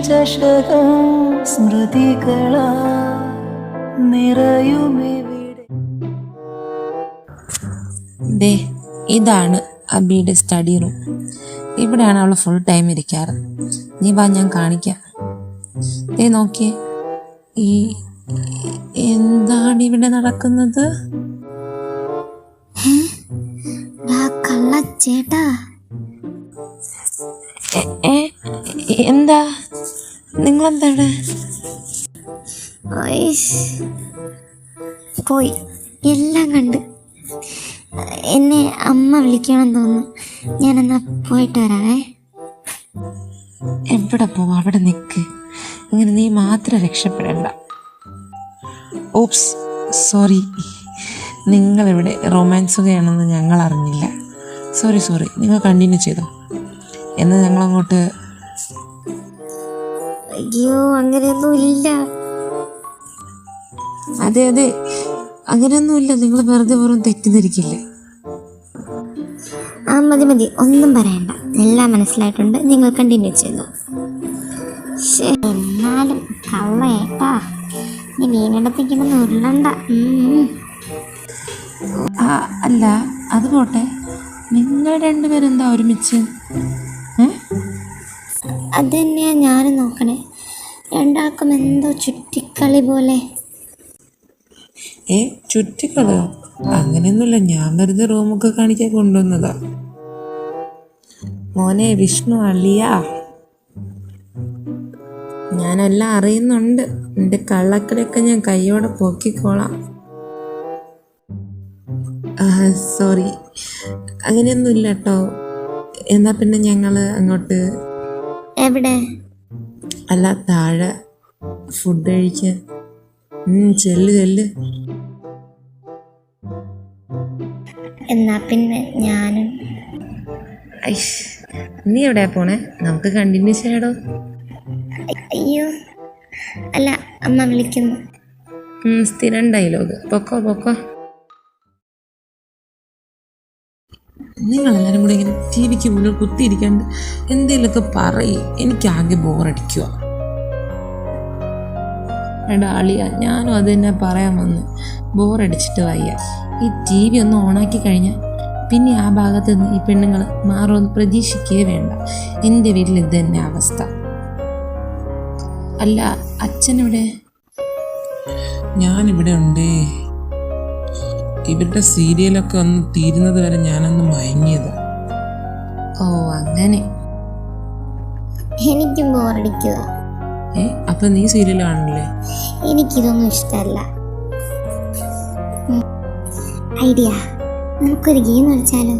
ചഷകം സ്മൃതികളാ നിറയുമെവിടെ. ദേ, ഇതാണ് അബിയുടെ study room. ഇവിടെയാണ് അവൾ ഫുൾ ടൈം ഇരിക്കാറ്. നീ വാ, ഞാൻ കാണിക്കാം. ദേ നോക്കിയേ, ഈ എന്താണ് ഇവിടെ നടക്കുന്നത്? കള്ളച്ചേട്ടാ, എന്താ നിങ്ങളെന്താ ഇവിടെ? പോയി എല്ലാം കണ്ട്. എന്നെ അമ്മ വിളിക്കണം തോന്നുന്നു. ഞാനെന്നാ പോയിട്ട് വരാവേ. എവിടെ പോവാ? അവിടെ നിൽക്ക്. ഇങ്ങനെ നീ മാത്രം രക്ഷപ്പെടണ്ട. ഓപ്സ്, സോറി, നിങ്ങളിവിടെ റൊമാൻസുകയാണെന്ന് ഞങ്ങൾ അറിഞ്ഞില്ല. സോറി, നിങ്ങൾ കണ്ടിന്യൂ ചെയ്തോ. എന്നാൽ ഞങ്ങളങ്ങോട്ട്. അയ്യോ, അങ്ങനെയൊന്നും ഇല്ല. അതെ, അങ്ങനെയൊന്നുമില്ല. നിങ്ങൾ വെറുതെ തെറ്റിദ്ധരിക്കില്ലേ? മതി, ഒന്നും പറയണ്ട. എല്ലാം മനസ്സിലായിട്ടുണ്ട്. നിങ്ങൾ കണ്ടിന്യൂ ചെയ്തു. എന്നാലും കള്ളേട്ടാ, നീ വീണിടത്തേക്കൊന്നും ഉരുളണ്ട. അല്ല, അത് പോട്ടെ. നിങ്ങൾ രണ്ടുപേരും എന്താ ഒരുമിച്ച്? അത് തന്നെയാ ഞാനും നോക്കണേ. രണ്ടാൾക്കും എന്തോ ചുറ്റിക്കളി പോലെ. ചുറ്റിക്കളിയോ? അങ്ങനെയൊന്നുമില്ല. ഞാൻ വെറുതെ റൂമൊക്കെ കാണിക്കാൻ കൊണ്ടുവന്നതാ. മോനെ വിഷ്ണു അളിയാ, ഞാനെല്ലാം അറിയുന്നുണ്ട്. എൻ്റെ കള്ളക്കളിയൊക്കെ ഞാൻ കയ്യോടെ പൊക്കിക്കോളാം. സോറി, അങ്ങനെയൊന്നുമില്ല കേട്ടോ. എന്നാ പിന്നെ ഞങ്ങൾ അങ്ങോട്ട്. എവിടെ? അല്ല, താഴെ ഫുഡ് കഴിക്കാൻ. ചെല്ല്. എന്നാ പിന്നെ ഞാനും. നീ എവിടെയാ പോണേ? നമുക്ക് കണ്ടിന്യൂ ചെയ്യാടോ. അയ്യോ, അല്ല, അമ്മ വിളിക്കുന്നു. സ്ഥിരം ഡയലോഗ്. പൊക്കോ. നിങ്ങളെല്ലാവരും കൂടെ ഇങ്ങനെ ടി വിക്ക് മുന്നിൽ കുത്തിയിരിക്കാണ്ട് എന്തെങ്കിലുമൊക്കെ പറയും. എനിക്കാകെ ബോറടിക്കുക. എടാ അളിയ, ഞാനും അത് തന്നെ പറയാൻ വന്ന്. ബോറടിച്ചിട്ട് വയ്യ. ഈ ടി വി ഒന്ന് ഓണാക്കി കഴിഞ്ഞാൽ പിന്നെ ആ ഭാഗത്ത് നിന്ന് ഈ പെണ്ണുങ്ങൾ മാറുമെന്ന് പ്രതീക്ഷിക്കുകയേ വേണ്ട. എൻ്റെ വീട്ടിൽ ഇത് തന്നെ അവസ്ഥ. അല്ല, അച്ഛനെവിടെ? ഞാനിവിടെ ഉണ്ട്. ഇവരുടെ സീരിയലൊക്കെ ഒന്ന് തീരുന്നത് വരെ ഞാനൊന്ന് മയങ്ങിയതാ. ഓ, അങ്ങനെ. എനിക്കും ബോറടിക്കുക. അപ്പൊ നീ സീരിയൽ കാണില്ലേ? എനിക്കിതൊന്നും ഇഷ്ടമല്ല. ഐഡിയ, നമുക്കൊരു ഗെയിം കളിച്ചാലോ?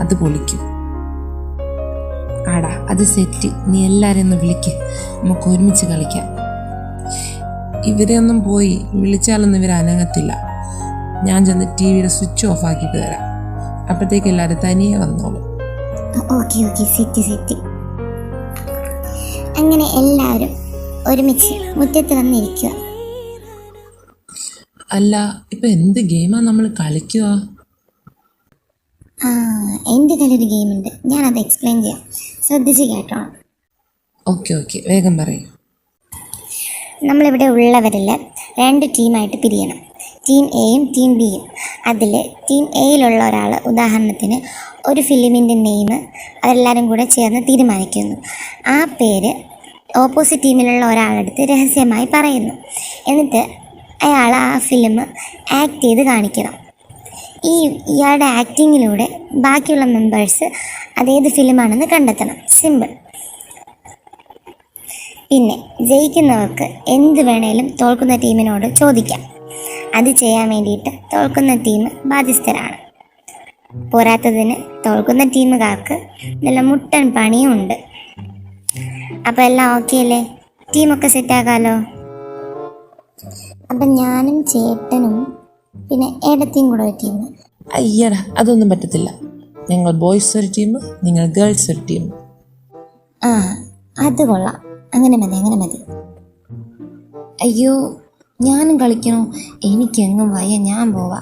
അത് പൊളിക്കും. ആടാ, അത് സെറ്റ്. നീ എല്ലാവരെയും ഒന്ന് വിളിക്ക്, നമുക്ക് ഒരുമിച്ച് കളിക്കാം. ഇവരെ ഒന്നും പോയി വിളിച്ചാലൊന്നും ഇവർ അനങ്ങത്തില്ല. ഞാൻ ചെന്ന് ടി വിയുടെ സ്വിച്ച് ഓഫ് ആക്കിയിട്ട് തരാം. അപ്പോഴത്തേക്ക് എല്ലാവരും തനിയെ വന്നോളൂ. Okay, set. അങ്ങനെ എല്ലാവരും ഒരുമിച്ച് മുറ്റത്ത് വന്നിരിക്കുക. അല്ല, ഇപ്പൊ എന്ത് ഗെയിമാ നമ്മൾ കളിക്കുക? എൻ്റെ കയ്യിലൊരു ഗെയിമുണ്ട്. ഞാനത് എക്സ്പ്ലെയിൻ ചെയ്യാം, ശ്രദ്ധിച്ച് കേട്ടോ. ഓക്കെ, വേഗം പറയും. നമ്മളിവിടെ ഉള്ളവരിൽ 2 ടീമായിട്ട് പിരിയണം. ടീം എയും ടീം ബിയും. അതിൽ ടീം എയിലുള്ള ഒരാൾ, ഉദാഹരണത്തിന് ഒരു ഫിലിമിൻ്റെ നെയിം അതെല്ലാവരും കൂടെ ചേർന്ന് തീരുമാനിക്കുന്നു. ആ പേര് ഓപ്പോസിറ്റ് ടീമിലുള്ള ഒരാളെടുത്ത് രഹസ്യമായി പറയുന്നു. എന്നിട്ട് അയാൾ ആ ഫിലിം ആക്ട് ചെയ്ത് കാണിക്കണം. ഇയാളുടെ ആക്ടിങ്ങിലൂടെ ബാക്കിയുള്ള മെമ്പേഴ്സ് അതേത് ഫിലിമാണെന്ന് കണ്ടെത്തണം. സിമ്പിൾ. പിന്നെ ജയിക്കുന്നവർക്ക് എന്ത് വേണേലും തോൽക്കുന്ന ടീമിനോട് ചോദിക്കാം. അത് ചെയ്യാൻ വേണ്ടിയിട്ട് തോൽക്കുന്ന ടീം ബാധ്യസ്ഥരാണ്. പോരാത്തതിന് തോൽക്കുന്ന ടീമുകാർക്ക് നല്ല മുട്ടൻ പണിയും ഉണ്ട്. അപ്പം എല്ലാം ഓക്കെ അല്ലേ? ടീമൊക്കെ സെറ്റാക്കാമല്ലോ. അപ്പം ഞാനും ചേട്ടനും പിന്നെ ഏടത്തെയും കൂടെ ഒരു ടീം. അയ്യടാ, അതൊന്നും പറ്റത്തില്ല. ഞങ്ങൾ ബോയ്സ് ഒരു ടീം, നിങ്ങൾ ഗേൾസ് ഒരു ടീം. അത് കൊള്ളാം. അങ്ങനെ മതി. അയ്യോ, ഞാനും കളിക്കണോ? എനിക്കെങ്ങും വയ്യ, ഞാൻ പോവാ.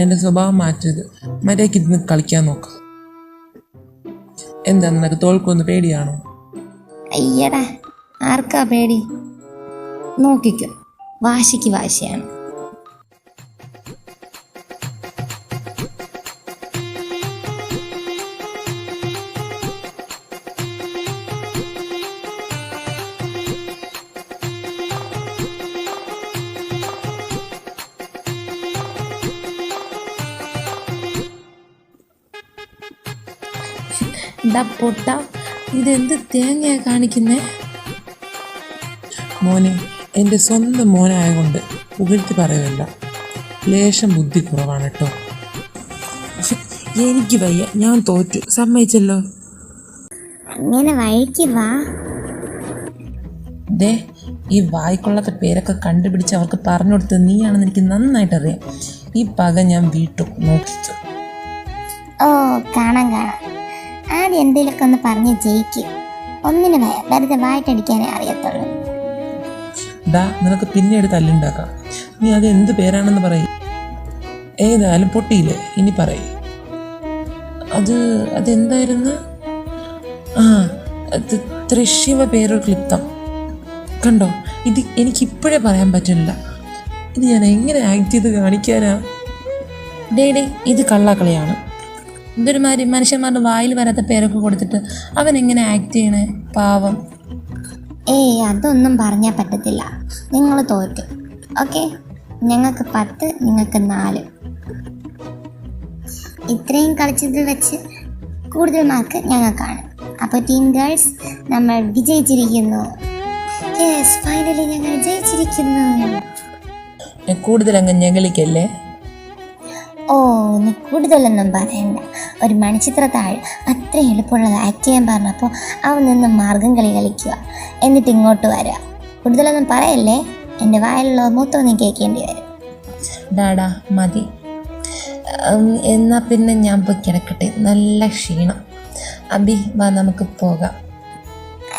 എൻ്റെ സ്വഭാവം മാറ്റരുത്. മര്യാദയ്ക്ക് ഇരുന്ന് കളിക്കാൻ നോക്കാം. എന്താ നിനക്ക് തോൽക്കുമെന്ന് പേടിയാണോ? അയ്യടാ, ആർക്കാ പേടി? നോക്കിക്കോ, വാശിക്ക് വാശിയാണ്. ഡാ പൊട്ട, ഇതെന്ത് തേങ്ങയാ കാണിക്കുന്നേ? മോനെ, എൻ്റെ സ്വന്തം മോനായതുകൊണ്ട് പുകഴ്ത്തി പറയുമല്ല, ലേശം ബുദ്ധി കുറവാണ് കേട്ടോ. എനിക്ക് വയ്യ, ഞാൻ തോറ്റു, സമ്മതിച്ചല്ലോ. അങ്ങനെ വഴിക്ക് വാ. ദേ, ഈ വായിക്കൊള്ളാത്ത പേരൊക്കെ കണ്ടുപിടിച്ച് അവർക്ക് പറഞ്ഞു കൊടുത്തത് നീയാണെന്ന് എനിക്ക് നന്നായിട്ടറിയാം. ഈ പക ഞാൻ വീട്ടും, നോക്കിക്കോ. ഓ, കാണാം. ആദ്യം എന്തെങ്കിലുമൊക്കെ ഒന്ന് പറഞ്ഞ് ജയിക്കും. ഒന്നിനു വെറുതെ വായിട്ടടിക്കാനേ അറിയത്തുള്ളൂ. ഡാ, നിനക്ക് പിന്നീട് തല്ലുണ്ടാക്കാം. നീ അത് എന്ത് പേരാണെന്ന് പറയും. ഏതായാലും പൊട്ടിയില്ലേ, ഇനി പറയും. അതെന്തായിരുന്നു? തൃശ്ശിവ പേരൊരു ക്ലിപ്തം. കണ്ടോ, ഇത് എനിക്കിപ്പോഴേ പറയാൻ പറ്റില്ല. ഇത് ഞാൻ എങ്ങനെ ആക്ട് ചെയ്ത് കാണിക്കാനാ? ഡേ, ഇത് കള്ളക്കളിയാണ്. ഇതൊരുമാതിരി മനുഷ്യന്മാരുടെ വായിൽ വരാത്ത പേരൊക്കെ കൊടുത്തിട്ട് അവൻ എങ്ങനെ ആക്ട് ചെയ്യണേ? പാവം. അതൊന്നും പറഞ്ഞാൽ പറ്റത്തില്ല. നിങ്ങൾ തോറ്റു. ഓക്കെ, ഞങ്ങൾക്ക് 10, നിങ്ങൾക്ക് 4. ഇത്രയും കളിച്ചതിൽ വെച്ച് കൂടുതൽ മാർക്ക് ഞങ്ങൾക്കാണ്. അപ്പോൾ ടീം ഗേൾസ്, നമ്മൾ വിജയിച്ചിരിക്കുന്നു. യെസ്, ഫൈനലി ഞങ്ങൾ ജയിച്ചിരിക്കുന്നു. കൂടുതലങ്ങ് ഞങ്ങളിക്കല്ലേ? നീ കൂടുതലൊന്നും പറയണ്ട. ഒരു മണിച്ചിത്രത്താഴ് അത്ര എളുപ്പമുള്ളത് ആക്ട് ചെയ്യാൻ പറഞ്ഞപ്പോൾ അവൻ നിന്ന് മാർഗം കളി കളിക്കുക, എന്നിട്ട് ഇങ്ങോട്ട് വരിക. കൂടുതലൊന്നും പറയല്ലേ, എൻ്റെ വായിലുള്ള മൊത്തം നീ കേൾക്കേണ്ടി വരും. ഡാഡാ മതി. എന്നാൽ പിന്നെ ഞാൻ പോയി കിടക്കട്ടെ, നല്ല ക്ഷീണം. അബി, വാ നമുക്ക് പോകാം.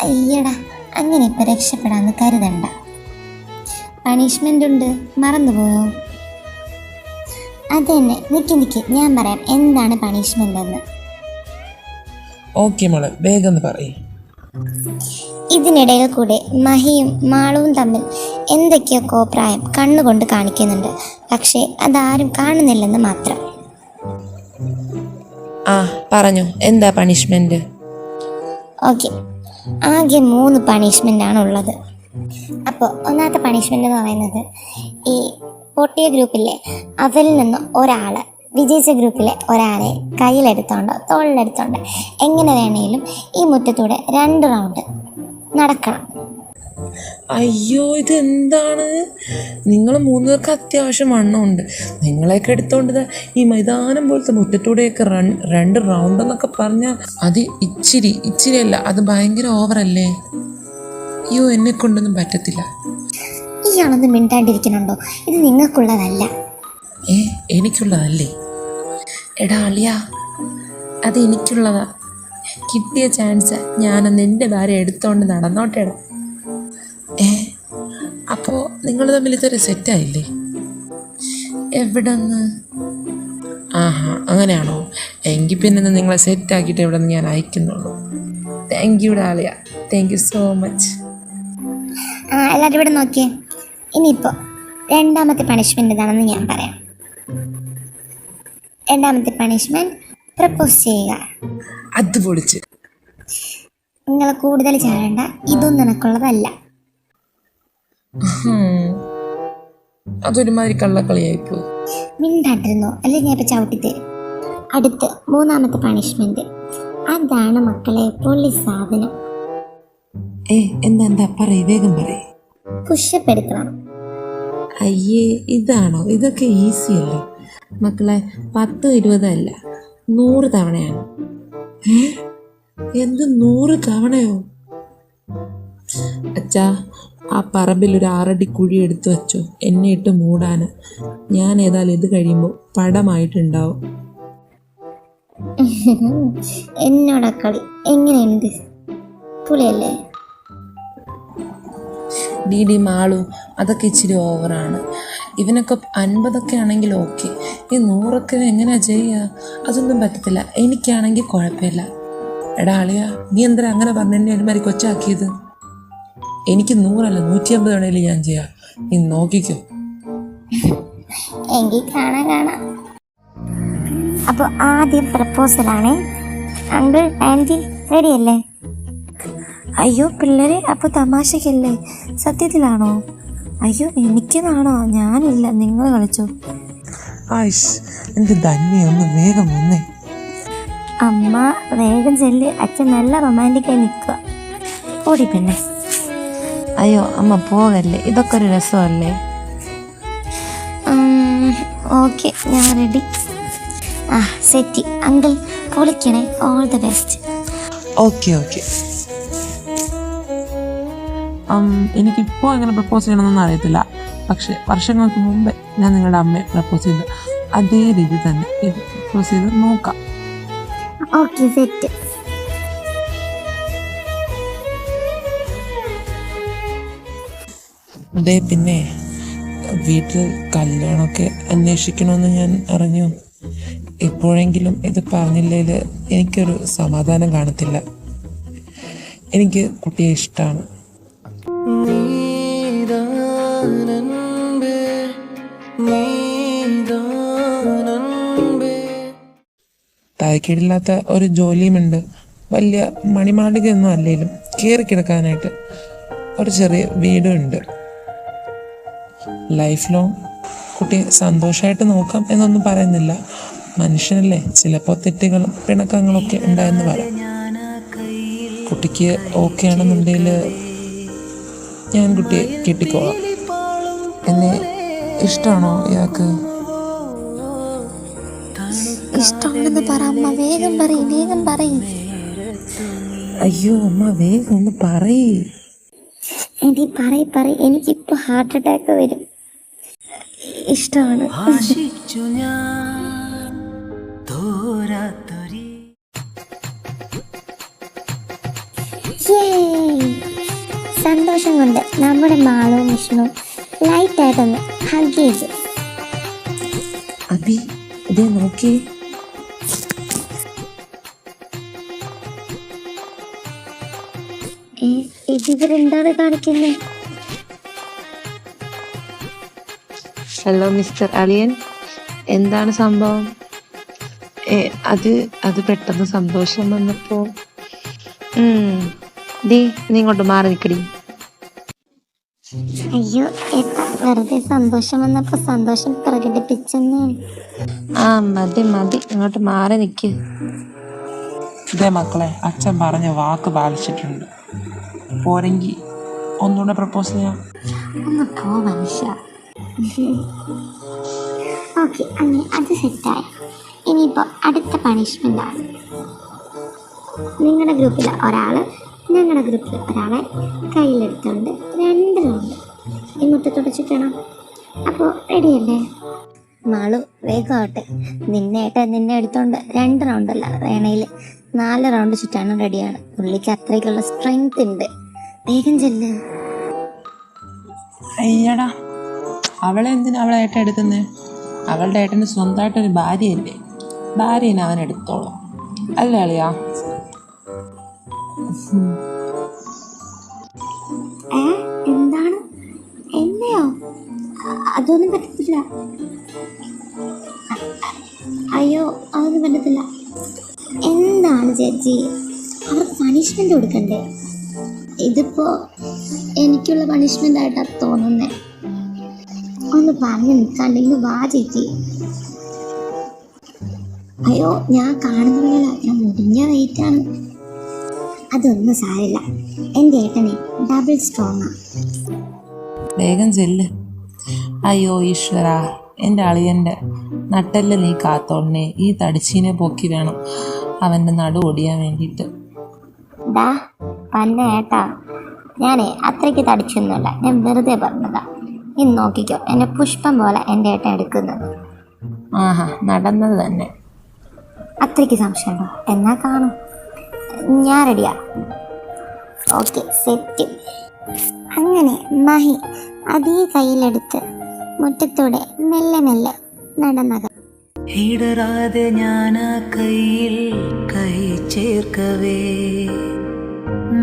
അയ്യടാ, അങ്ങനെ ഇപ്പം രക്ഷപ്പെടാമെന്ന് കരുതണ്ട. പണിഷ്മെൻ്റ് ഉണ്ട്, മറന്നുപോയോ? അതന്നെ, നിൽക്ക്, ഞാൻ പറയാം എന്താണ് പണിഷ്മെൻ്റ് എന്ന്. ഓക്കെ മോളെ, വേഗം പറയും. ഇതിനിടയിൽ കൂടെ മഹിയും മാളവും തമ്മിൽ എന്തൊക്കെയോ കോപ്രായം കണ്ണുകൊണ്ട് കാണിക്കുന്നുണ്ട്. പക്ഷേ അതാരും കാണുന്നില്ലെന്ന് മാത്രം. പറഞ്ഞു, എന്താ പണിഷ്മെന്റ്? ഓക്കെ, ആകെ 3 പണിഷ്മെൻ്റാണ് ഉള്ളത്. അപ്പോൾ ഒന്നാമത്തെ പണിഷ്മെൻ്റ് എന്ന് പറയുന്നത്, ഈ പൊട്ടിയ ഗ്രൂപ്പിലെ അവരിൽ നിന്ന് ഒരാൾ വിജയിച്ച ഗ്രൂപ്പിലെ ഒരാളെ കയ്യിലെടുത്തോണ്ടോ തോളിലെടുത്തോണ്ടോ എങ്ങനെ വേണേലും ഈ മുറ്റത്തൂടെ 2 റൗണ്ട് നടക്കണം. അയ്യോ, ഇതെന്താണ്? നിങ്ങൾ 3 പേർക്ക് അത്യാവശ്യം വണ്ണമുണ്ട്. നിങ്ങളെയൊക്കെ എടുത്തോണ്ട് ഈ മൈതാനം പോലത്തെ മുറ്റത്തൂടെയൊക്കെ 2 റൗണ്ട് എന്നൊക്കെ പറഞ്ഞാൽ അത് ഇച്ചിരി അല്ല, അത് ഭയങ്കര ഓവറല്ലേ? അയ്യോ, എന്നെ കൊണ്ടൊന്നും പറ്റത്തില്ല. ഇയാളൊന്നും മിണ്ടാണ്ടിരിക്കുന്നുണ്ടോ? ഇത് നിങ്ങൾക്കുള്ളതല്ല. എനിക്കുള്ളതല്ലേ? എടാ അളിയ, അത് എനിക്കുള്ളതാ. കിട്ടിയ ചാൻസ് ഞാനൊന്ന് എൻ്റെ ഭാര്യ എടുത്തോണ്ട് നടന്നോട്ടേടാ. അപ്പോൾ നിങ്ങൾ തമ്മിൽ ഇതൊരു സെറ്റായില്ലേ? എവിടെന്ന്? അങ്ങനെയാണോ? എങ്കിൽ പിന്നെ നിങ്ങളെ സെറ്റാക്കിയിട്ട് എവിടെ നിന്ന് ഞാൻ അയക്കുന്നുള്ളൂ. Thank you Dalia, thank you so much. എല്ലാവരും ഇവിടെ നോക്കിയേ. ഇനിയിപ്പോൾ 2ാമത്തെ പണിഷ്മെൻ്റ് എന്താണെന്ന് ഞാൻ പറയാം. 2ാമത്തെ പണിഷ്മെൻറ്റ് പ്രപ്പോസ് ചെയ്യുക. അത് പൊളിച്ച്. നിങ്ങൾ കൂടുതൽ ചാടേണ്ട, ഇതൊന്നും നിനക്കുള്ളതല്ല. അതൊരുമാതിരി കള്ളക്കളിയായിപ്പോയി. മിണ്ടാട്ടിരുന്നോ, അല്ലെങ്കിൽ ഞാൻ ഇപ്പോൾ ചവിട്ടിത്തരും. അടുത്ത് 3ാമത്തെ പണിഷ്മെൻറ്റ്, അതാണ് മക്കളെ പൊള്ളി സാധനം. എന്താ പറയ്, വേഗം പറയ്. പുഷപ്പ് എടുക്കണം. അയ്യേ, ഇതാണോ? ഇതൊക്കെ ഈസി അല്ലേ മക്കളെ. 10, 20 അല്ല, 100 തവണയാണ്. എന്ത് 100 തവണയോ? അച്ഛാ, ആ പറമ്പിൽ ഒരു 6 അടി കുഴി എടുത്തു വച്ചോ, എന്നെ ഇട്ട് മൂടാന്. ഞാൻ ഏതായാലും ഇത് കഴിയുമ്പോൾ പടമായിട്ടുണ്ടാവും. എന്നോടാ കളി. എങ്ങനെയുണ്ട്? പുളിയല്ലേ? ഡി മാളു, അതൊക്കെ ഇച്ചിരി ഓവറാണ്. ഇവനൊക്കെ 50 ആണെങ്കിൽ ഓക്കെ, ഈ 100 എങ്ങനെയാ ചെയ്യുക? അതൊന്നും പറ്റത്തില്ല. എനിക്കാണെങ്കിൽ കുഴപ്പമില്ല. എടാ അളിയ, നീ എന്തിനാ അങ്ങനെ പറഞ്ഞ എന്നെ ഒരുമാതിരി കൊച്ചാക്കിയത്? എനിക്ക് 100 അല്ല 150 വേണേലും ഞാൻ ചെയ്യാം. നീ നോക്കിക്കോ. എങ്കിൽ കാണാം. അപ്പോൾ ആദ്യം പ്രപ്പോസലാണ്. അങ്കിൾ ആൻറ്റി റെഡിയല്ലേ? അയ്യോ പിള്ളേരെ, അപ്പോൾ തമാശക്കല്ലേ? സത്യത്തിലാണോ? അയ്യോ എനിക്കതാണോ? ഞാനില്ല, നിങ്ങൾ കളിച്ചോ. ആയിഷ്, എൻ്റെ ധന്യ ഒന്ന് വേഗം വന്നേ. അമ്മ വേഗം ചെല്ല്, അച്ഛൻ നല്ല റൊമാൻറ്റിക്കായി നിൽക്കുക. ഓടി പിന്നെ. അയ്യോ അമ്മ പോകല്ലേ, ഇതൊക്കെ ഒരു രസമല്ലേ? ഓക്കെ, ഞാൻ റെഡി. സെറ്റി. അങ്കിൾ പൊളിക്കണേ. All the best. ഓക്കെ. എനിക്കിപ്പോൾ എങ്ങനെ പ്രപ്പോസ് ചെയ്യണമെന്നൊന്നും അറിയത്തില്ല. പക്ഷെ വർഷങ്ങൾക്ക് മുമ്പേ ഞാൻ നിങ്ങളുടെ അമ്മയെ പ്രപ്പോസ് ചെയ്ത് അതേ രീതി തന്നെ ഇത് പ്രപ്പോസ് ചെയ്ത് നോക്കാം. Okay, set. അതേ, പിന്നെ വീട്ടിൽ കല്യാണമൊക്കെ അന്വേഷിക്കണമെന്ന് ഞാൻ അറിഞ്ഞു. ഇപ്പോഴെങ്കിലും ഇത് പറഞ്ഞില്ലേൽ എനിക്കൊരു സമാധാനം കാണത്തില്ല. എനിക്ക് കുട്ടിയെ ഇഷ്ടമാണ്. തായ്ക്കേടില്ലാത്ത ഒരു ജോലിയുമുണ്ട്. വലിയ മണിമാളികയൊന്നും അല്ലെങ്കിലും കയറി കിടക്കാനായിട്ട് ഒരു ചെറിയ വീടും ഉണ്ട്. ലൈഫ് ലോങ് കുട്ടിയെ സന്തോഷമായിട്ട് നോക്കാം എന്നൊന്നും പറയുന്നില്ല. മനുഷ്യനല്ലേ, ചിലപ്പോൾ തെറ്റുകളും പിണക്കങ്ങളൊക്കെ ഉണ്ടായെന്ന് പറയാം. കുട്ടിക്ക് ഓക്കെ ആണെന്നുണ്ടെങ്കിൽ ഞാൻ കുട്ടിയെ കെട്ടിക്കോളാം. എന്നെ ഇഷ്ടമാണോ ഇയാൾക്ക്? ഇഷ്ടമുണ്ടെന്ന് പറ അമ്മ, വേഗം പറയും. അയ്യോ അമ്മ, വേഗം ഒന്ന് പറയ്. എടി പറയ്, എനിക്കിപ്പോൾ ഹാർട്ട് അറ്റാക്ക് വരും. ഇഷ്ടമാണ്. സന്തോഷം കൊണ്ട് നമ്മുടെ മാളവും വിഷ്ണു ലൈറ്റായിട്ടൊന്ന് ഹഗ് ചെയ്തു. അബി ഇതേ നോക്കി. ഇതിവരെന്താണ് കാണിക്കുന്നത്? ഹലോ മിസ്റ്റർ അളിയൻ, എന്താണ് സംഭവം? അത് പെട്ടെന്ന് സന്തോഷം വന്നപ്പോൾ നീ ഇങ്ങോട്ട് മാറി നിൽക്കടി. അയ്യോ ഏട്ടാ, വെറുതെ സന്തോഷം വന്നപ്പോൾ സന്തോഷം പ്രകടിപ്പിച്ചെന്ന്. മതി ഇങ്ങോട്ട് മാറി നിൽക്ക്. ഇതേ മക്കളെ, അച്ഛൻ പറഞ്ഞ വാക്ക് പാലിച്ചിട്ടുണ്ട്. പോരെങ്കിൽ ഒന്നുകൂടെ പ്രപ്പോസ് ചെയ്യാം. ഒന്ന് പോ മനുഷ്യ. ഓക്കെ, അങ്ങനെ അത് സെറ്റായി. ഇനിയിപ്പോൾ അടുത്ത പണിഷ്മെൻ്റാണ്. നിങ്ങളുടെ ഗ്രൂപ്പിൽ ഒരാൾ ഞങ്ങളുടെ ഗ്രൂപ്പിൽ ഒരാളെ കയ്യിലെടുത്തുകൊണ്ട് 2 റൗണ്ട് ഈ മുറ്റത്തോടെ ചുറ്റണം. അപ്പോൾ റെഡിയല്ലേ? മാളു വേഗം ആവട്ടെ. നിന്നെ എടുത്തോണ്ട് 2 റൗണ്ടല്ല, വേണേൽ 4 റൗണ്ട് ചുറ്റാനും റെഡിയാണ്. പുള്ളിക്ക് അത്രയ്ക്കുള്ള സ്ട്രെങ്ത് ഉണ്ട്. വേഗം ചെല്ല്. അയ്യടാ, അവളെ എന്തിനാ അവളെ ഏട്ടൻ എടുക്കുന്നേ? അവളുടെ ഏട്ടന് സ്വന്തമായിട്ടൊരു ഭാര്യയല്ലേ, ഭാര്യനെ അവൻ എടുത്തോളാം അല്ലേ അളിയാ? എന്താണ്? എന്നെയോ? അതൊന്നും പറ്റത്തില്ല. അയ്യോ, അതൊന്നും പറ്റത്തില്ല. എന്താണ് ചേച്ചി, അവർക്ക് പണിഷ്മെൻ്റ് കൊടുക്കണ്ടേ? ഇതിപ്പോൾ എനിക്കുള്ള പണിഷ്മെൻ്റ് ആയിട്ടാണ് തോന്നുന്നത്. ഒന്ന് പറഞ്ഞു നിൽക്കാണ്ട് ഇന്ന് വാ ചേച്ചി. അയ്യോ, ഞാൻ കാണുന്നില്ല, ഞാൻ മുടിഞ്ഞ വെയിറ്റാണ്. അതൊന്നും സാരില്ല, എൻ്റെ ഏട്ടനെ ഡബിൾ സ്ട്രോങ്ങാണ്. വേഗം ചെല്ല്. അയ്യോ ഈശ്വര, എൻ്റെ അളിയൻ്റെ നട്ടെല്ല് നീ കാത്തോണ്ണേ. ഈ തടിച്ചീനെ പൊക്കി വേണം അവൻ്റെ നടു ഒടിയാൻ വേണ്ടിയിട്ട്. പന്ന ഏട്ടാ, ഞാനേ അത്രയ്ക്ക് തടിച്ചൊന്നുമല്ല, ഞാൻ വെറുതെ പറഞ്ഞതാ. ഇന്ന് നോക്കിക്കോ, എന്നെ പുഷ്പം പോലെ എൻ്റെ ഏട്ടൻ എടുക്കുന്നത്. നടന്നത് തന്നെ. അത്രയ്ക്ക് സംശയമുണ്ടോ? എന്നാ കാണും. ഞാൻ റെഡിയാ. Okay, set. അങ്ങനെ മഹി അതേ കയ്യിലെടുത്ത് മുറ്റത്തൂടെ മെല്ലെ നടന്നത്. ഇടറാതെ ഞാൻ ആ കയ്യിൽ കൈ ചേർക്കവേ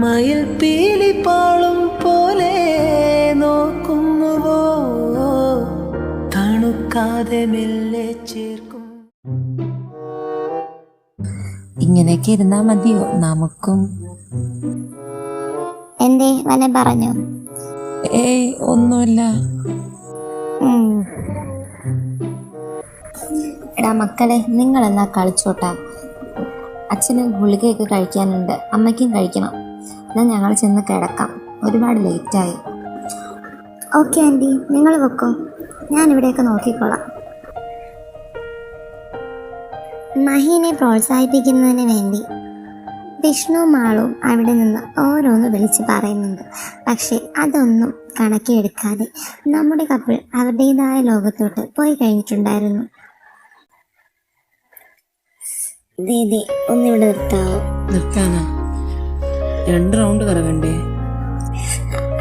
മയിൽ പീലി പാളും പോലെ നോക്കുന്നുവോ തണുക്കാതെ മെല്ലെ ചേർക്കും. ഇങ്ങനെയൊക്കെ ഇരുന്നാ മതിയോ നമുക്കും? എന്തേ വല്ല പറഞ്ഞു? ഏയ് ഒന്നുമില്ല. എടാ മക്കളെ, നിങ്ങളെന്നാ കളിച്ചോട്ടാ. അച്ഛന് ഗുളികയൊക്കെ കഴിക്കാനുണ്ട്, അമ്മയ്ക്കും കഴിക്കണം. എന്നാൽ ഞങ്ങൾ ചെന്ന് കിടക്കാം, ഒരുപാട് ലേറ്റായി. ഓക്കെ ആൻറ്റി, നിങ്ങൾ വെക്കോ, ഞാനിവിടെയൊക്കെ നോക്കിക്കോളാം. മഹീനെ പ്രോത്സാഹിപ്പിക്കുന്നതിന് വേണ്ടി വിഷ്ണു മാളും അവിടെ നിന്ന് ഓരോന്ന് വിളിച്ച് പറയുന്നുണ്ട്. പക്ഷേ അതൊന്നും കണക്കിലെടുക്കാതെ നമ്മുടെ കപ്പിൾ അവരുടേതായ ലോകത്തോട്ട് പോയി കഴിഞ്ഞിട്ടുണ്ടായിരുന്നു. ദീദി ഒന്നിവിടെ നിർത്താവോ? നിർത്താനാ? 2 റൗണ്ട് കറങ്ങണ്ടേ?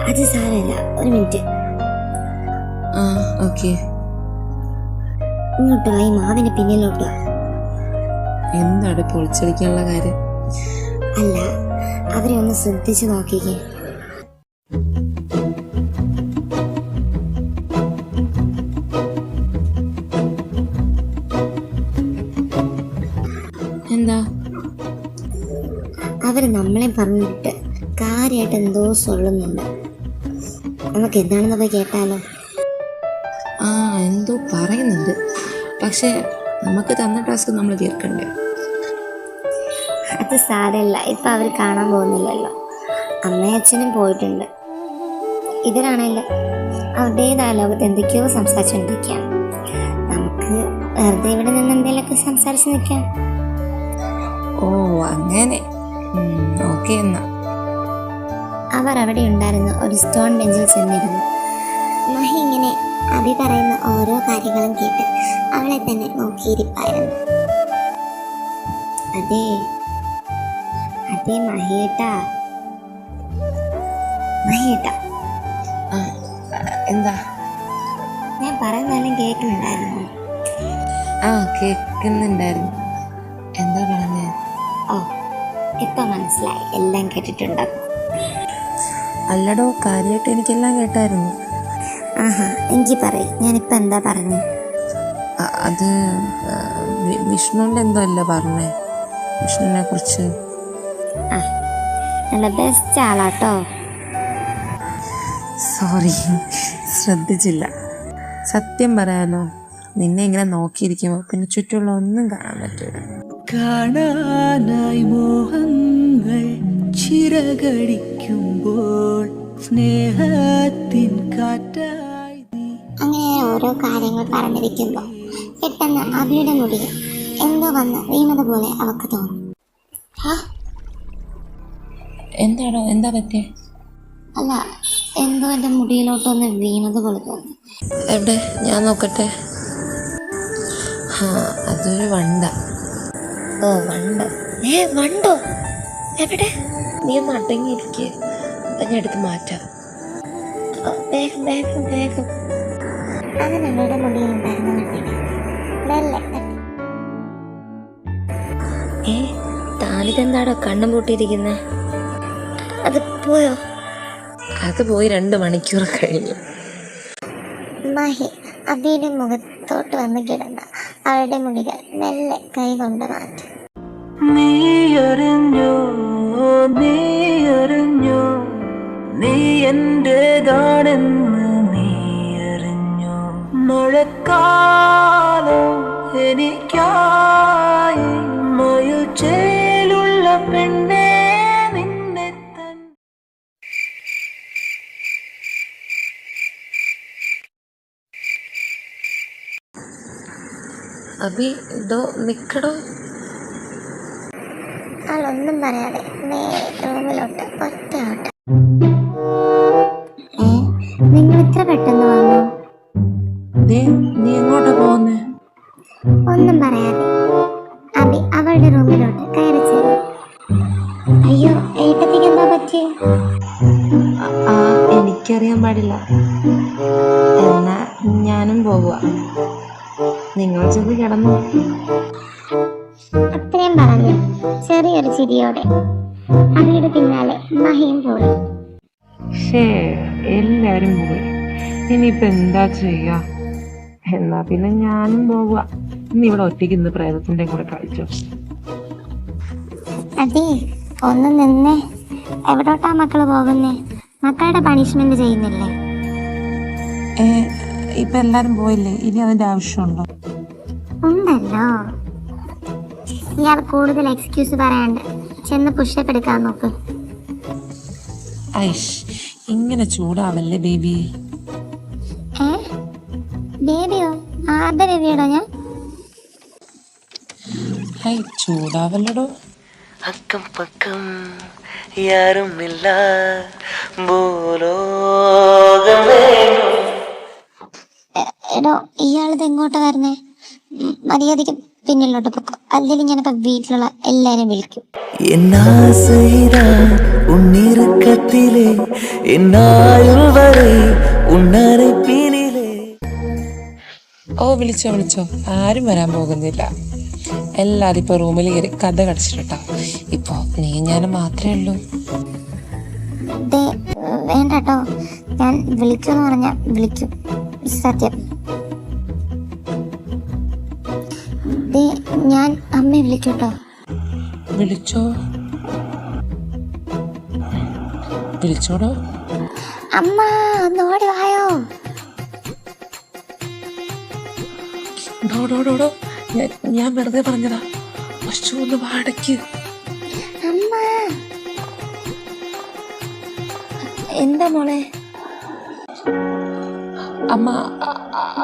അത് സാരമില്ല, ഒരു മിനിറ്റ്. ആ ഓക്കെ. ഇങ്ങോട്ട് വാ, ഈ മാവിന്റെ പിന്നിലോട്ട് വാ. എന്താണ് പൊളിച്ചടിക്കാനുള്ള കാര്യം? അല്ല, അവരെ ഒന്ന് ശ്രദ്ധിച്ചു നോക്കിക്കേ. എന്താ? അവർ നമ്മളെ പറഞ്ഞിട്ട് കാര്യമായിട്ട് എന്തോ സൊള്ളുന്നുണ്ട്. നമുക്ക് എന്താണെന്ന് പോയി കേട്ടാലോ? ആ എന്തോ പറയുന്നുണ്ട്, പക്ഷെ നമുക്ക് തന്ന ടാസ്ക് നമ്മൾ തീർക്കണ്ടേ? അത് സാരമില്ല, ഇപ്പം അവർ കാണാൻ പോകുന്നില്ലല്ലോ. അമ്മയും അച്ഛനും പോയിട്ടുണ്ട്. ഇവരാണെങ്കിൽ അവരുടേതായ ലോകത്ത് എന്തൊക്കെയോ സംസാരിച്ചുകൊണ്ടിരിക്കുകയാണ്. നമുക്ക് വെറുതെ ഇവിടെ നിന്ന് എന്തെങ്കിലുമൊക്കെ സംസാരിച്ച് നിൽക്കാം. ഓ അങ്ങനെ, ഓക്കെ എന്നാ. അവർ അവിടെ ഉണ്ടായിരുന്ന ഒരു സ്റ്റോൺ ബെഞ്ചിൽ ചെന്നിരുന്നു. മഹി ഇങ്ങനെ അഭി പറയുന്ന ഓരോ കാര്യങ്ങളും കേട്ട് അവളെ തന്നെ നോക്കിയിരിപ്പായിരുന്നു. അതെ അതെ മഹിയേട്ടാ, മഹിയേട്ടാ. എന്താ? ഞാൻ പറയുന്നതെല്ലാം കേൾക്കുന്നുണ്ടായിരുന്നു. ആ കേൾക്കുന്നുണ്ടായിരുന്നു. എന്താ പറഞ്ഞേ? ഓ ഇപ്പൊ മനസ്സിലായി, എല്ലാം കേട്ടിട്ടുണ്ടാകും. അല്ലടോ, കാര്യമായിട്ട് എനിക്കെല്ലാം കേട്ടായിരുന്നു. ആഹാ, എങ്കിൽ പറയും, ഞാനിപ്പോൾ എന്താ പറഞ്ഞു? അത് വിഷ്ണുവിൻ്റെ എന്തോ അല്ല പറഞ്ഞേ, വിഷ്ണുവിനെ കുറിച്ച്. ആ നല്ല ബെസ്റ്റ് ആളാട്ടോ. സോറി, ശ്രദ്ധിച്ചില്ല. സത്യം പറയാലോ, നിന്നെ ഇങ്ങനെ നോക്കിയിരിക്കുമ്പോൾ പിന്നെ ചുറ്റുമുള്ള ഒന്നും കാണാൻ പറ്റില്ല. കാണാനായി മോഹങ്ങൾ ചിറകടിക്കുമ്പോൾ സ്നേഹത്തിൻ കാറ്റായി നീ. അങ്ങനെ ഓരോ കാര്യങ്ങൾ പറഞ്ഞിരിക്കുമ്പോൾ പെട്ടെന്ന് അഭിയുടെ മുടിയിൽ എന്തോ വന്ന് വീണത് പോലെ അവൾക്ക് തോന്നും. എന്താടോ, എന്താ പറ്റേ? അല്ല, എന്തോ എൻ്റെ മുടിയിലോട്ടൊന്ന് വീണത് പോലെ തോന്നി. എവിടെ, ഞാൻ നോക്കട്ടെ. ആ അതൊരു വണ്ട. ഓ വണ്ട്? വണ്ടോ? എവിടെ? നീ ഒന്ന് അടങ്ങിയിരിക്കുക, ഞാൻ എടുത്ത് മാറ്റാം. വേഗം വേഗം വേഗം. അത് ഞങ്ങളുടെ മുടിയിലുണ്ടായിരുന്നു. താനിതെന്താടോ കണ്ണും പൂട്ടിയിരിക്കുന്നത്? അത് പോയോ? അത് പോയി 2 മണിക്കൂർ കഴിഞ്ഞു. മഹി അബിയുടെ മുഖത്തോട്ട് വന്ന് കിടന്ന അവരുടെ മുടികൾ മെല്ലെ കൈ കൊണ്ട് മാറ്റി. നീ അറിഞ്ഞോ, നീ അറിഞ്ഞോ, നീ എന്റേതാണെന്ന് നീ അറിഞ്ഞോ. മഴക്കാലം എനിക്കായി മയിൽ ചേലുള്ള പെണ്ണേ നിന്നെ തൻ. അബി ഇതോ നിക്കടോ. അവളൊന്നും പറയാതെ റൂമിലോട്ട് ഒറ്റ ഓട്ടം. നിങ്ങൾ ഇത്ര പെട്ടെന്ന് വന്നു? നീ എങ്ങോട്ടാ പോകുന്നേ? ഒന്നും പറയാതെ അബി അവളുടെ റൂമിലോട്ട് കയറി ചെന്നു. അയ്യോ, ഏട്ടത്തിക്ക് എന്താ പറ്റിയേ? എനിക്കറിയാൻ പാടില്ല. എന്നാ ഞാനും പോവുക. നിങ്ങൾ ചെന്ന് കിടന്നു. അത്രയും പറഞ്ഞ് ചെറിയൊരു ചിരിയോടെ അവയുടെ പിന്നാലെ മഹിയും പോയി. എല്ലാരും പോയി. ഇനിയിപ്പോ എന്താ ചെയ്യാ? എന്നാ പിന്നെ ഞാനും പോവുക. ഇന്ന് ഇവിടെ ഒറ്റയ്ക്ക് ഇന്ന് പ്രേതത്തിന്റെ കൂടെ കളിച്ചോ. അതെ, ഒന്ന് നിന്നേ. എവിടോട്ടാ മക്കള് പോകുന്നേ? മക്കളുടെ പണിഷ്മെന്റ് ചെയ്യുന്നില്ലേ? ഇപ്പൊ എല്ലാരും പോയില്ലേ? ഇനി അതിന്റെ ആവശ്യമുണ്ടോ? ഉണ്ടല്ലോ. ഇയാൾ കൂടുതൽ എക്സ്ക്യൂസ് പറയാണ്ട് ചെന്ന് പുഷപ്പ് എടുക്കാൻ നോക്ക്. ഐഷ്, ഇങ്ങനെ ചൂടാവല്ലേ ബേബി. ബേബിയോ? ആരുടെ ബേബിയോടോ ഞാൻ? ഹൈ, ചൂടാവല്ലടോ. അക്കം പക്കം യാരുമില്ല ഭൂലോകമേ. എടോ, ഇയാളിത് എങ്ങോട്ടാ വരുന്നേ? മര്യാദയ്ക്ക് പിന്നിലോട്ട് പൊക്കോ, അല്ലെങ്കിൽ ഞാനിപ്പോ വീട്ടിലുള്ള എല്ലാരും വിളിക്കും. ഉണ്ണിറുക്കത്തിലെ എന്നായുൾ വരെ ഉണ്ണരപ്പിനിലെ. ഓ, വിളിച്ചോ. ആരും വരാൻ പോകുന്നില്ല. എല്ലാരും ഇപ്പൊ റൂമിൽ കയറി കഥ കടിച്ചിട്ടാ. ഇപ്പൊ നീ ഞാനും മാത്രമേ ഉള്ളൂ. വേണ്ട കേട്ടോ, ഞാൻ വിളിക്കുമെന്ന് പറഞ്ഞാ വിളിക്കും, സത്യം. ഞാൻ അമ്മയെ വിളിക്കൂട്ടോ. വിളിച്ചോടോ. അമ്മ ഒന്ന് ഓടി വായോ. ഡോ, ഞാൻ വെറുതെ പറഞ്ഞതാ. ഒന്ന് വാടക്ക്. അമ്മ. എന്താ മോളെ? അമ്മ,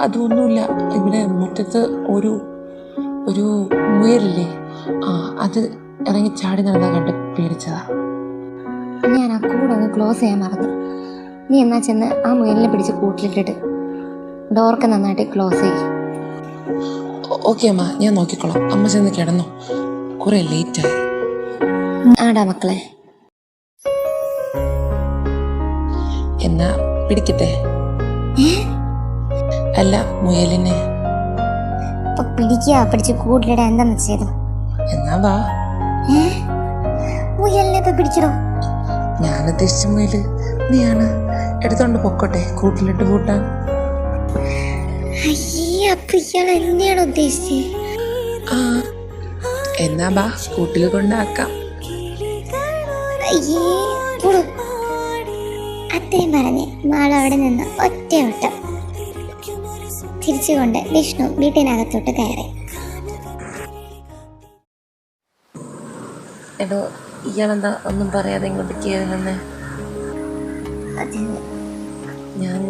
അതൊന്നുമില്ല. ഇവിടെ മുറ്റത്ത് ഒരു മുയലില്ലേ, അത് ഇറങ്ങി ചാടി നടന്നാ കണ്ട് പേടിച്ചതാ. ഞാൻ ആ കൂടെ ഒന്ന് ക്ലോസ് ചെയ്യാൻ മറന്നു. നീ എന്നാ ചെന്ന് ആ മുയലിനെ പിടിച്ച് കൂട്ടിലിട്ടിട്ട് ഡോർക്ക് നന്നായിട്ട് ക്ലോസ് ചെയ്യും. ഓക്കെ അമ്മ, ഞാൻ നോക്കിക്കോളാം. അമ്മ ചെന്ന് കിടന്നോ, കുറെ ലേറ്റായി. ആടാ മക്കളെ. എന്നാ പിടിക്കട്ടെ? അല്ല, മുയലിനെ പിടിച്ച് കൂട്ടിലിടാൻ എന്താന്ന് ചെയ്തു? എന്നാ വാ. മുയലിനെ ഇപ്പൊ പിടിച്ചിടോ? ഞാൻ ഉദ്ദേശിച്ച മുയല് നീയാണ്. എടുത്തോണ്ട് പൊക്കോട്ടെ, കൂട്ടിലിട്ട് കൂട്ടാൻ. അപ്പൊ ഇയാൾ എന്നെയാണ് ഉദ്ദേശിച്ചത്? എന്നാ ബാ, കൂട്ടിൽ കൊണ്ടാക്കാം. അത്രയും പറഞ്ഞ് മാള് അവിടെ നിന്ന് ഒറ്റ ഓട്ടം തിരിച്ചുകൊണ്ട് വിഷ്ണു വീട്ടിനകത്തോട്ട് കയറി. എടോ, ഇയാളെന്താ ഒന്നും പറയാതെ ഇങ്ങോട്ട് കയറി വന്നേ? ഞാൻ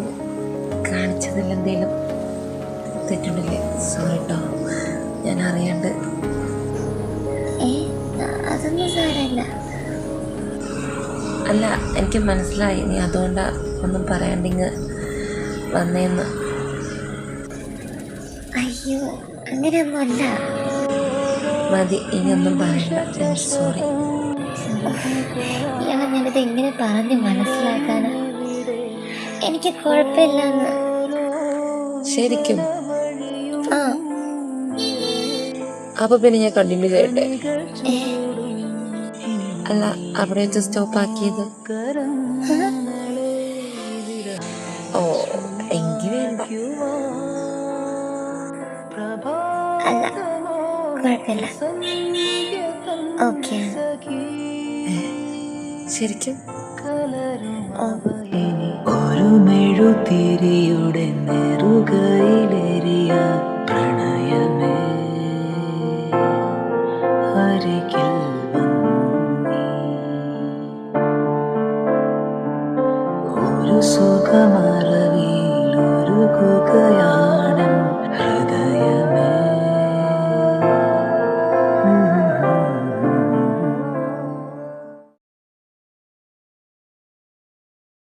കാണിച്ചതിൽ എന്തെങ്കിലും തെറ്റുണ്ടെങ്കിൽ സോറി കേട്ടോ. ഞാൻ അറിയാണ്ട്. അതൊന്നും സാരമില്ല. അല്ല, എനിക്ക് മനസ്സിലായി നീ അതുകൊണ്ടാ ഒന്നും പറയാണ്ടിങ്ങ് വന്നേന്ന്. അയ്യോ, അങ്ങനെയൊന്നുമല്ല. മതി, ഇനിയൊന്നും പറയണ്ട. സോറി. ഞാനിത് എങ്ങനെ പറഞ്ഞ് മനസ്സിലാക്കാനാ? എനിക്ക് കുഴപ്പമില്ലെന്ന്. ശരിക്കും? അപ്പൊ പിന്നെ ഞാൻ കണ്ടിന്യൂ ചെയ്യട്ടെ? അല്ല, അവിടെ വെച്ച് സ്റ്റോപ്പ് ആക്കിയത്? ഓ, എങ്കിൽ വേണ്ട. അല്ല, കുഴപ്പമില്ല. ഓക്കെ. ശരിക്കും? ഒരു മെഴുതിരിയുടെ നെറുകയിലേറിയ പ്രണയമേ അരികിൽ